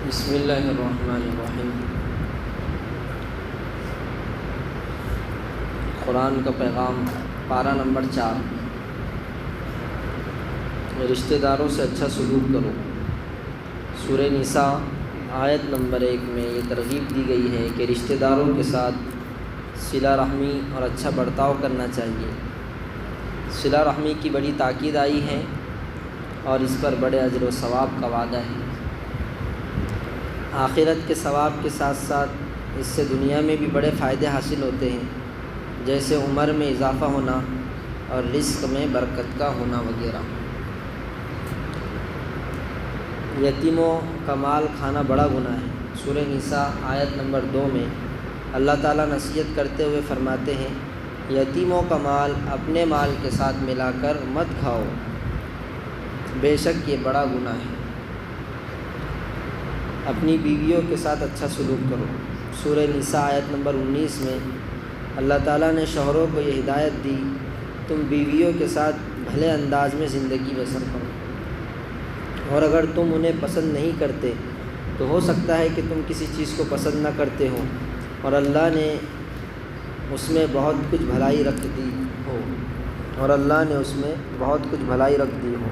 بسم اللہ الرحمن الرحیم۔ قرآن کا پیغام، پارہ نمبر 4۔ رشتہ داروں سے اچھا سلوک کرو۔ سورہ نساء آیت نمبر 1 میں یہ ترغیب دی گئی ہے کہ رشتہ داروں کے ساتھ صلہ رحمی اور اچھا برتاؤ کرنا چاہیے۔ صلہ رحمی کی بڑی تاکید آئی ہے اور اس پر بڑے اجر و ثواب کا وعدہ ہے۔ آخرت کے ثواب کے ساتھ ساتھ اس سے دنیا میں بھی بڑے فائدے حاصل ہوتے ہیں، جیسے عمر میں اضافہ ہونا اور رزق میں برکت کا ہونا وغیرہ۔ یتیموں کا مال کھانا بڑا گناہ ہے۔ سورہ نساء آیت نمبر 2 میں اللہ تعالیٰ نصیحت کرتے ہوئے فرماتے ہیں، یتیموں کا مال اپنے مال کے ساتھ ملا کر مت کھاؤ، بے شک یہ بڑا گناہ ہے۔ اپنی بیویوں کے ساتھ اچھا سلوک کرو۔ سورہ نساء آیت نمبر 19 میں اللہ تعالیٰ نے شوہروں کو یہ ہدایت دی، تم بیویوں کے ساتھ بھلے انداز میں زندگی بسر کرو، اور اگر تم انہیں پسند نہیں کرتے تو ہو سکتا ہے کہ تم کسی چیز کو پسند نہ کرتے ہو اور اللہ نے اس میں بہت کچھ بھلائی رکھ دی ہو۔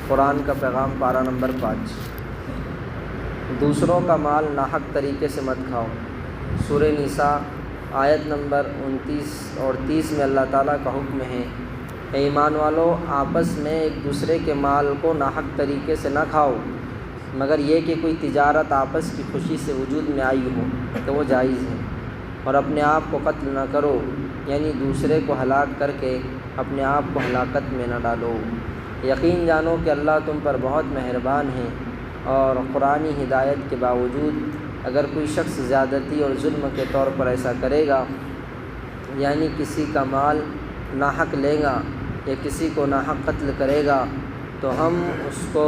قرآن کا پیغام، پارہ نمبر 5۔ دوسروں کا مال ناحق طریقے سے مت کھاؤ۔ سورہ نساء آیت نمبر 29 اور 30 میں اللہ تعالیٰ کا حکم ہے، اے ایمان والو، آپس میں ایک دوسرے کے مال کو ناحق طریقے سے نہ کھاؤ، مگر یہ کہ کوئی تجارت آپس کی خوشی سے وجود میں آئی ہو تو وہ جائز ہے، اور اپنے آپ کو قتل نہ کرو، یعنی دوسرے کو ہلاک کر کے اپنے آپ کو ہلاکت میں نہ ڈالو۔ یقین جانو کہ اللہ تم پر بہت مہربان ہے، اور قرآنی ہدایت کے باوجود اگر کوئی شخص زیادتی اور ظلم کے طور پر ایسا کرے گا، یعنی کسی کا مال ناحق لے گا یا کسی کو ناحق قتل کرے گا، تو ہم اس کو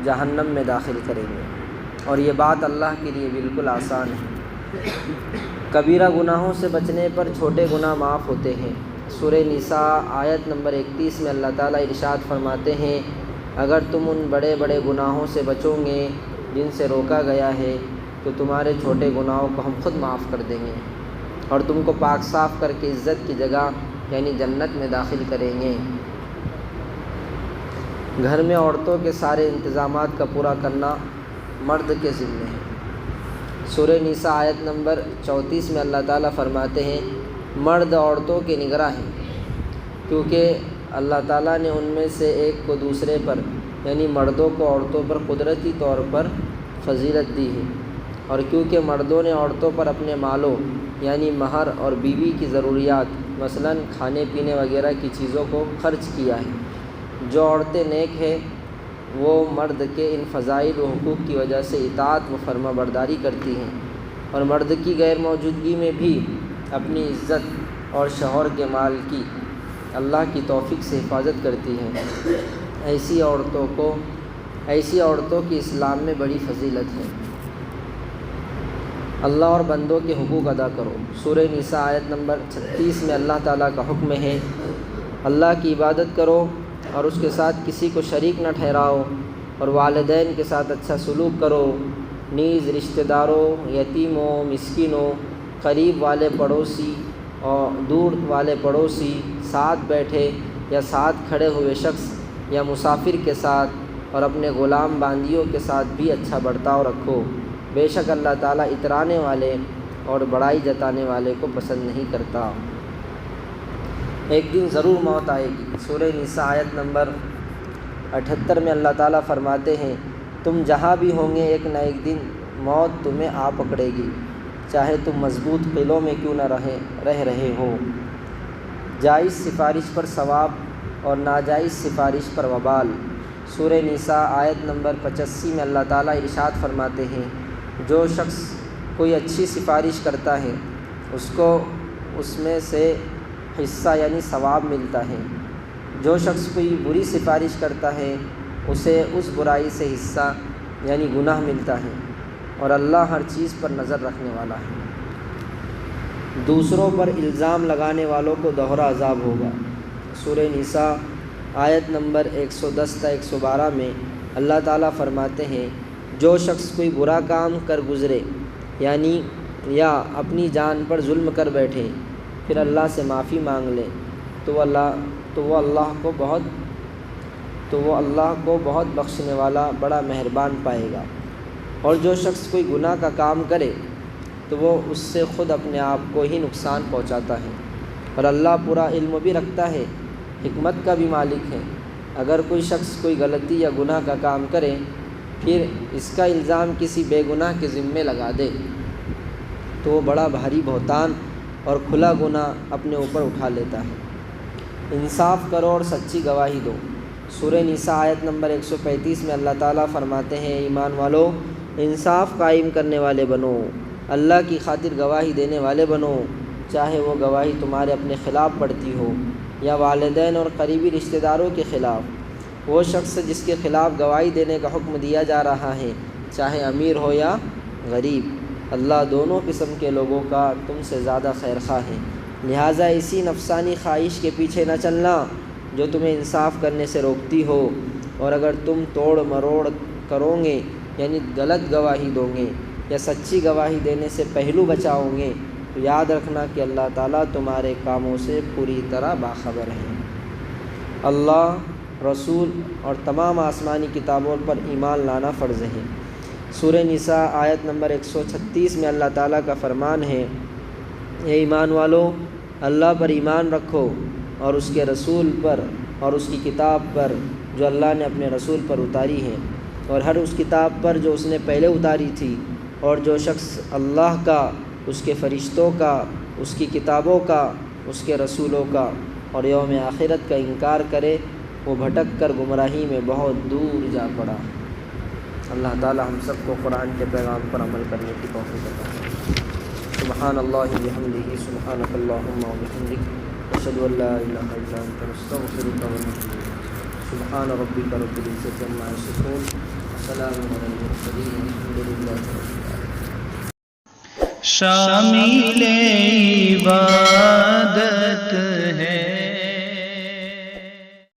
جہنم میں داخل کریں گے، اور یہ بات اللہ کے لیے بالکل آسان ہے۔ کبیرہ گناہوں سے بچنے پر چھوٹے گناہ معاف ہوتے ہیں۔ سورہ نساء آیت نمبر 31 میں اللہ تعالیٰ ارشاد فرماتے ہیں، اگر تم ان بڑے بڑے گناہوں سے بچو گے جن سے روکا گیا ہے تو تمہارے چھوٹے گناہوں کو ہم خود معاف کر دیں گے، اور تم کو پاک صاف کر کے عزت کی جگہ یعنی جنت میں داخل کریں گے۔ گھر میں عورتوں کے سارے انتظامات کا پورا کرنا مرد کے ذمہ ہے۔ سورہ نساء آیت نمبر 34 میں اللہ تعالیٰ فرماتے ہیں، مرد عورتوں کے نگراں ہیں، کیونکہ اللہ تعالیٰ نے ان میں سے ایک کو دوسرے پر یعنی مردوں کو عورتوں پر قدرتی طور پر فضیلت دی ہے، اور کیونکہ مردوں نے عورتوں پر اپنے مالوں یعنی مہر اور بیوی کی ضروریات مثلاً کھانے پینے وغیرہ کی چیزوں کو خرچ کیا ہے۔ جو عورتیں نیک ہیں وہ مرد کے ان فضائل و حقوق کی وجہ سے اطاعت و فرما برداری کرتی ہیں، اور مرد کی غیر موجودگی میں بھی اپنی عزت اور شوہر کے مال کی اللہ کی توفیق سے حفاظت کرتی ہیں۔ ایسی عورتوں کی اسلام میں بڑی فضیلت ہے۔ اللہ اور بندوں کے حقوق ادا کرو۔ سورہ نساء آیت نمبر 36 میں اللہ تعالیٰ کا حکم ہے، اللہ کی عبادت کرو اور اس کے ساتھ کسی کو شریک نہ ٹھہراؤ، اور والدین کے ساتھ اچھا سلوک کرو، نیز رشتہ داروں، یتیموں، مسکینوں، قریب والے پڑوسی اور دور والے پڑوسی، ساتھ بیٹھے یا ساتھ کھڑے ہوئے شخص یا مسافر کے ساتھ اور اپنے غلام باندیوں کے ساتھ بھی اچھا برتاؤ رکھو، بے شک اللہ تعالیٰ اترانے والے اور بڑائی جتانے والے کو پسند نہیں کرتا۔ ایک دن ضرور موت آئے گی۔ سورہ نساء آیت نمبر 78 میں اللہ تعالیٰ فرماتے ہیں، تم جہاں بھی ہوں گے ایک نہ ایک دن موت تمہیں آ پکڑے گی، چاہے تم مضبوط قلعوں میں کیوں نہ رہ رہے ہو۔ جائز سفارش پر ثواب اور ناجائز سفارش پر وبال۔ سورہ نساء آیت نمبر 85 میں اللہ تعالیٰ ارشاد فرماتے ہیں، جو شخص کوئی اچھی سفارش کرتا ہے اس کو اس میں سے حصہ یعنی ثواب ملتا ہے، جو شخص کوئی بری سفارش کرتا ہے اسے اس برائی سے حصہ یعنی گناہ ملتا ہے، اور اللہ ہر چیز پر نظر رکھنے والا ہے۔ دوسروں پر الزام لگانے والوں کو دوہرا عذاب ہوگا۔ سورہ نساء آیت نمبر 110 تا 112 میں اللہ تعالیٰ فرماتے ہیں جو شخص کوئی برا کام کر گزرے یعنی یا اپنی جان پر ظلم کر بیٹھے پھر اللہ سے معافی مانگ لے تو وہ اللہ کو بہت بخشنے والا بڑا مہربان پائے گا۔ اور جو شخص کوئی گناہ کا کام کرے تو وہ اس سے خود اپنے آپ کو ہی نقصان پہنچاتا ہے، اور اللہ پورا علم بھی رکھتا ہے، حکمت کا بھی مالک ہے۔ اگر کوئی شخص کوئی غلطی یا گناہ کا کام کرے پھر اس کا الزام کسی بے گناہ کے ذمے لگا دے تو وہ بڑا بھاری بہتان اور کھلا گناہ اپنے اوپر اٹھا لیتا ہے۔ انصاف کرو اور سچی گواہی دو۔ سورہ نساء آیت نمبر 135 میں اللہ تعالیٰ فرماتے ہیں ایمان والو انصاف قائم کرنے والے بنو، اللہ کی خاطر گواہی دینے والے بنو، چاہے وہ گواہی تمہارے اپنے خلاف پڑتی ہو یا والدین اور قریبی رشتہ داروں کے خلاف۔ وہ شخص جس کے خلاف گواہی دینے کا حکم دیا جا رہا ہے چاہے امیر ہو یا غریب، اللہ دونوں قسم کے لوگوں کا تم سے زیادہ خیر خواہ ہے، لہٰذا اسی نفسانی خواہش کے پیچھے نہ چلنا جو تمہیں انصاف کرنے سے روکتی ہو، اور اگر تم توڑ مروڑ کرو گے یعنی غلط گواہی دو گے یا سچی گواہی دینے سے پہلو بچاؤ گے تو یاد رکھنا کہ اللہ تعالیٰ تمہارے کاموں سے پوری طرح باخبر ہے۔ اللہ، رسول اور تمام آسمانی کتابوں پر ایمان لانا فرض ہے۔ سورہ نساء آیت نمبر 136 میں اللہ تعالیٰ کا فرمان ہے اے ایمان والو اللہ پر ایمان رکھو اور اس کے رسول پر اور اس کی کتاب پر جو اللہ نے اپنے رسول پر اتاری ہے، اور ہر اس کتاب پر جو اس نے پہلے اتاری تھی، اور جو شخص اللہ کا، اس کے فرشتوں کا، اس کی کتابوں کا، اس کے رسولوں کا اور یوم آخرت کا انکار کرے وہ بھٹک کر گمراہی میں بہت دور جا پڑا۔ اللہ تعالی ہم سب کو قرآن کے پیغام پر عمل کرنے کی توفیق عطا فرمائے۔ سبحان اللہ بحمدہ، سبحانک اللہم وبحمدک، اشہد ان لا الہ الا انت، نستغفرک ونتوب الیک۔ سبحان ربک رب العزۃ عما یصفون، وسلام علی المرسلین، والحمد للہ رب العالمین۔ شامل عبادت ہے